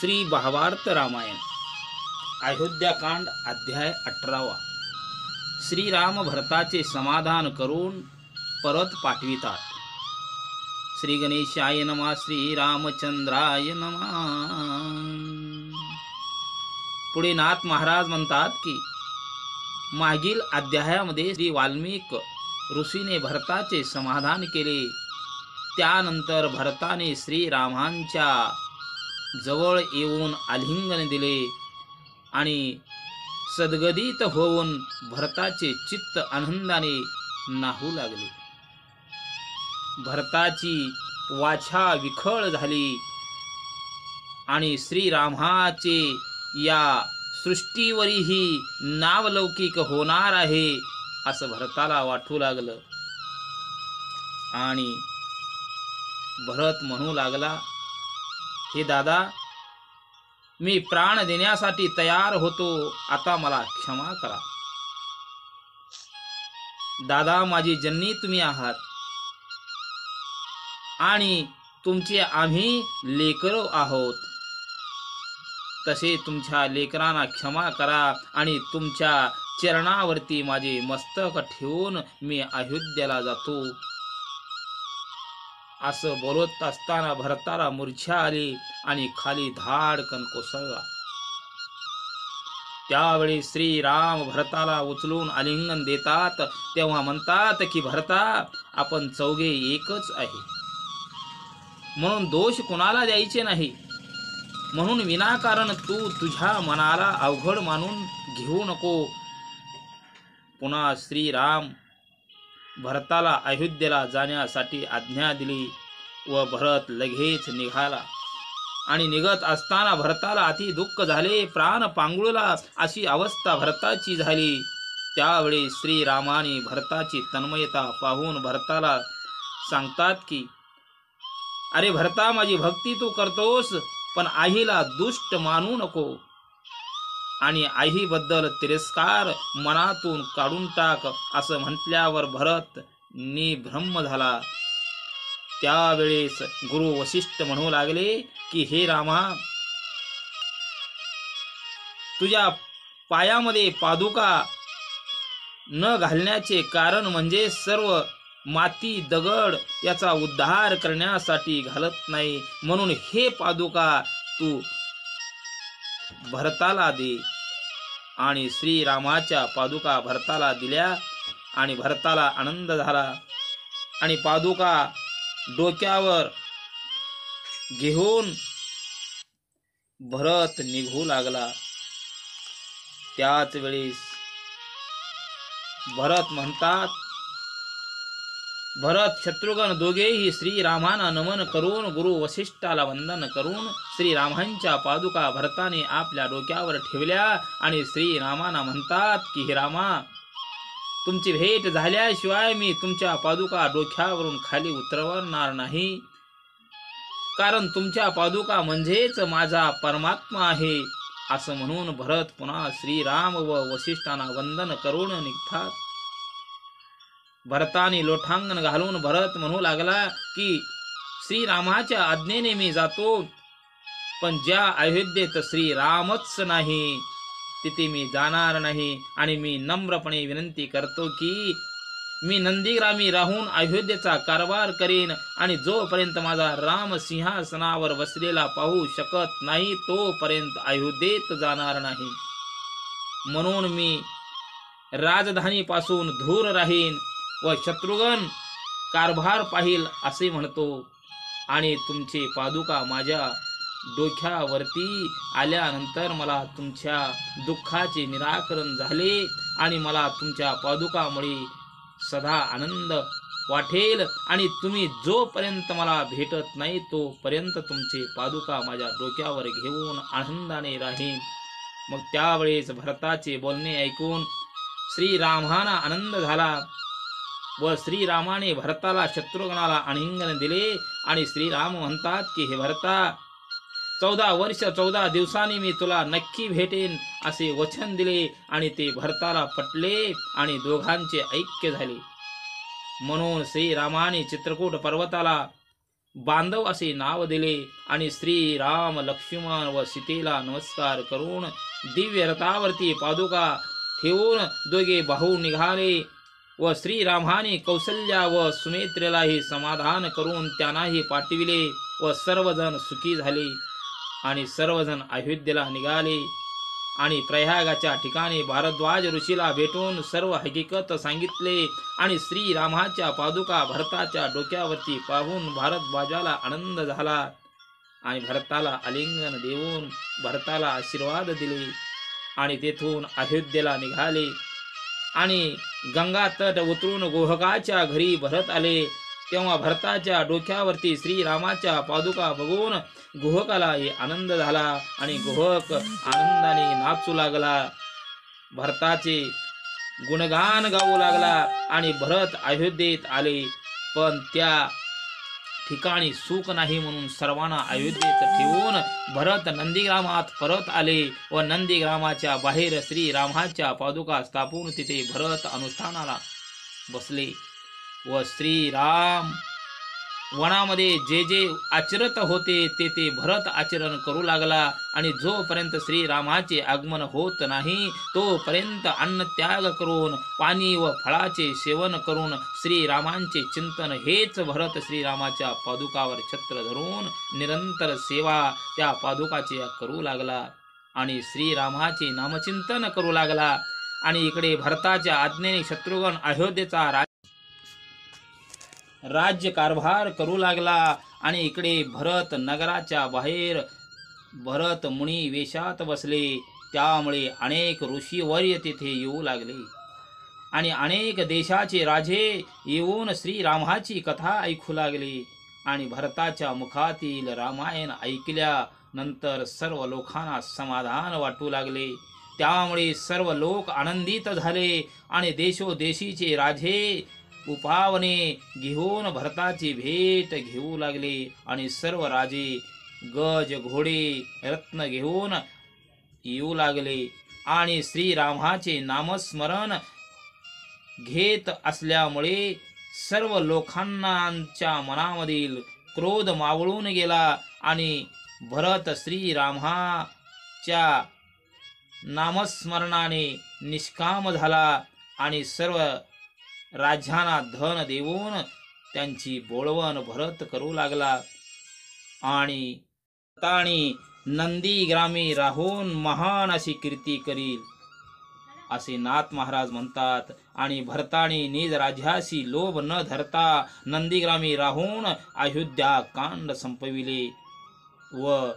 श्री भावार्थ रामायण अयोध्याकांड अध्याय 18। श्रीराम भरताचे समाधान करून परत पाठवितात। श्री गणेशाय नमः। श्री रामचंद्राय नमः। पुढे नाथ महाराज म्हणतात की मागील अध्यायामध्ये श्री वाल्मिक ऋषीने भरताचे समाधान केले। त्यानंतर भरताने श्रीरामांच्या जवळ येऊन आलिंगन दिले आणि सद्गदित होऊन भरताचे चित्त आनंदाने नाहू लागले। भरताची वाचा विखळ झाली आणि श्रीरामाचे या सृष्टीवरही नावलौकिक होणार आहे असं भरताला वाटू लागलं। आणि भरत म्हणू लागला, हे दादा, मी प्राण देण्यासाठी तयार होतो, आता मला क्षमा करा। दादा, माझी जननी तुम्ही आहात आणि तुमचे आम्ही लेकरं आहोत। तसे तुमच्या लेकरांना क्षमा करा आणि तुमच्या चरणावरती माझे मस्तक ठेवून मी अयोध्येला जातो। असं बोलत असताना भरताला मूर्छा आली आणि खाली धाडकन कोसळला। त्यावेळी श्रीराम भरताला उचलून आलिंगन देतात, तेव्हा म्हणतात की भरता, आपण चौघे एकच आहे, म्हणून दोष कुणाला द्यायचे नाही। म्हणून विनाकारण तू तुझ्या मनाला अवघड मानून घेऊ नको। पुन्हा श्रीराम भरताला अयोध्येला जाण्यासाठी आज्ञा दिली व भरत लगेच निघाला। आणि निघत असताना भरताला अति दुःख झाले, प्राण पांगुळला अशी अवस्था भरताची झाली। त्यावेळी श्रीरामाने भरताची तन्मयता पाहून भरताला सांगतात की अरे भरता, माझी भक्ती तू करतोस, पण आईला दुष्ट मानू नको आणि आईबद्दल तिरस्कार मनातून काढून टाक असं म्हटल्यावर भरत निभ्रम झाला। त्यावेळेस गुरु वशिष्ठ म्हणू लागले की हे रामा, तुझ्या पायामध्ये पादुका न घालण्याचे कारण म्हणजे सर्व माती दगड याचा उद्धार करण्यासाठी घालत नाही, म्हणून हे पादुका तू भरताला दे। आणि श्रीरामाच्या पादुका भरताला दिल्या आणि भरताला आनंद झाला आणि पादुका डोक्यावर घेऊन भरत निघू लागला। त्याच वेळेस भरत म्हणतात, भरत शत्रुघ्न दोघेही श्रीरामांना नमन करून गुरु वशिष्ठाला वंदन करून श्रीरामांच्या पादुका भरताने आपल्या डोक्यावर ठेवल्या आणि श्रीरामांना म्हणतात की हे रामा, तुमची भेट झाल्याशिवाय मी तुमच्या पादुका डोक्यावरून खाली उतरवणार नाही, कारण तुमच्या पादुका म्हणजेच माझा परमात्मा आहे। असं म्हणून भरत पुन्हा श्रीराम व वशिष्ठांना वंदन करून निघतात। भरताने लोटांगण घालून भरत म्हणू लागला की श्रीरामाच्या आज्ञेने मी जातो, पण ज्या अयोध्येत श्रीरामच नाही तिथे मी जाणार नाही। आणि मी नम्रपणे विनंती करतो की मी नंदीग्रामी राहून अयोध्येचा कारभार करेन आणि जोपर्यंत माझा राम सिंहासनावर बसलेला पाहू शकत नाही तोपर्यंत अयोध्येत जाणार नाही। म्हणून मी राजधानीपासून दूर राहीन व शत्रुघ्न कारभार पाहिल असे म्हणतो। आणि तुमचे पादुका माझ्या डोक्यावरती आल्यानंतर मला तुमच्या दुःखाचे निराकरण झाले आणि मला तुमच्या पादुकामुळे सदा आनंद वाटेल आणि तुम्ही जोपर्यंत मला भेटत नाही तोपर्यंत तुमचे पादुका माझ्या डोक्यावर घेऊन आनंदाने राहीन। मग त्यावेळेस भरताचे बोलणे ऐकून श्रीरामांना आनंद झाला व श्रीरामाने भरताला शत्रुघ्नाला आलिंगन दिले आणि श्रीराम म्हणतात की हे भरता, 14 वर्ष 14 दिवसांनी मी तुला नक्की भेटेन असे वचन दिले आणि ते भरताला पटले आणि दोघांचे ऐक्य झाले। म्हणून श्रीरामाने चित्रकूट पर्वताला बांधव असे नाव दिले आणि श्री राम लक्ष्मण व सीतेला नमस्कार करून दिव्य रथावरती पादुका ठेवून दोघे भाऊ निघाले व श्रीरामाने कौसल्या व सुमित्रेलाही समाधान करून त्यांनाही पाठविले व सर्वजण सुखी झाले आणि सर्वजण अयोध्येला निघाले आणि प्रयागाच्या ठिकाणी भारद्वाज ऋषीला भेटून सर्व हकीकत सांगितले आणि श्रीरामाच्या पादुका भरताच्या डोक्यावरती पाहून भारद्वाजाला आनंद झाला आणि भरताला आलिंगन देऊन भरताला आशीर्वाद दिले आणि तेथून अयोध्येला निघाले आणि गंगा तट उतरून गोहकाच्या घरी भरत आले तेव्हा भरताच्या डोक्यावरती श्रीरामाच्या पादुका बघून गोहकालाही आनंद झाला आणि गोहक आनंदाने नाचू लागला भरताचे गुणगान गाऊ लागला आणि भरत अयोध्येत आले पण त्या ठिकाणी सुख नाही म्हणून सर्वांना अयोध्येत ठेवून भरत नंदीग्रामात परत आले व नंदीग्रामाच्या बाहेर श्रीरामाच्या पादुका स्थापून तिथे भरत अनुष्ठानाला बसले व श्रीराम वनामध्ये जे जे आचरत होते ते भरत आचरण करू लागला आणि जोपर्यंत श्रीरामाचे आगमन होत नाही तोपर्यंत अन्न त्याग करून पाणी व फळाचे सेवन करून श्रीरामांचे चिंतन हेच भरत श्रीरामाच्या पादुकावर छत्र धरून निरंतर सेवा त्या पादुकाची करू लागला आणि श्रीरामाचे नामचिंतन करू लागला आणि इकडे भरताच्या आज्ञेने शत्रुघ्न अयोध्येचा राज्य कारभार करू लागला आणि इकडे भरत नगराच्या बाहेर भरत मुनी वेशात बसले त्यामुळे अनेक ऋषीवर्य तिथे येऊ लागले आणि अनेक देशाचे राजे येऊन श्रीरामाची कथा ऐकू लागले आणि भरताच्या मुखातील रामायण ऐकल्यानंतर सर्व लोकांना समाधान वाटू लागले त्यामुळे सर्व लोक आनंदित झाले आणि देशोदेशीचे राजे उपावने घेऊन भरताची भेट घेऊ लागले आणि सर्व राजे गज घोडे रत्न घेऊन येऊ लागले आणि श्रीरामाचे नामस्मरण घेत असल्यामुळे सर्व लोकांच्या मनामधील क्रोध मावळून गेला आणि भरत श्रीरामाच्या नामस्मरणाने निष्काम झाला आणि सर्व राज्यांना धन देऊन त्यांची बोळवण भरत करू लागला आणि नंदीग्रामी राहून महान अशी कीर्ती करील असे नाथ महाराज म्हणतात आणि भरताने निज राज्याशी लोभ न धरता नंदीग्रामी राहून अयोध्या कांड संपविले व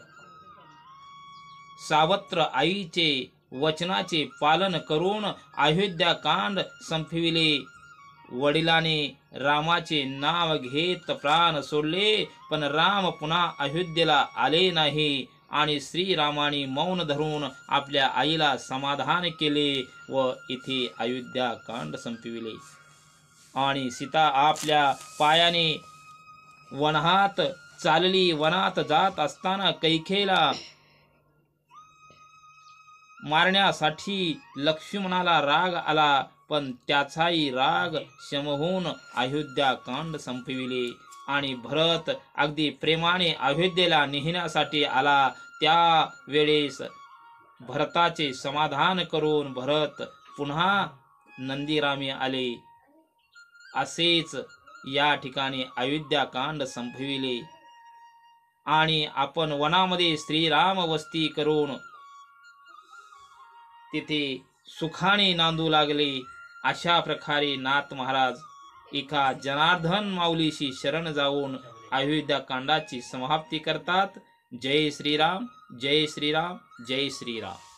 सावत्र आईचे वचनाचे पालन करून अयोध्या कांड संपविले वडिलाने रामाचे नाव घेत प्राण सोडले पण राम पुन्हा अयोध्येला आले नाही आणि श्रीरामाने मौन धरून आपल्या आईला समाधान केले व इथे अयोध्या कांड संपविले आणि सीता आपल्या पायाने वनात चालली वनात जात असताना कैकेयीला मारण्यासाठी लक्ष्मणाला राग आला पण त्याचाही राग शम होऊन अयोध्या कांड संपविले आणि भरत अगदी प्रेमाने अयोध्येला नेण्यासाठी आला त्या वेळेस भरताचे समाधान करून भरत पुन्हा नंदीग्रामी आले असेच या ठिकाणी अयोध्या कांड संपविले आणि आपण वनामध्ये श्रीराम वस्ती करून तिथे सुखाने नांदू लागले अशा प्रकारे नाथ महाराज एका जनार्दन माऊलीशी शरण जाऊन अयोध्या कांडाची समाप्ती करतात। जय श्रीराम, जय श्रीराम, जय श्रीराम।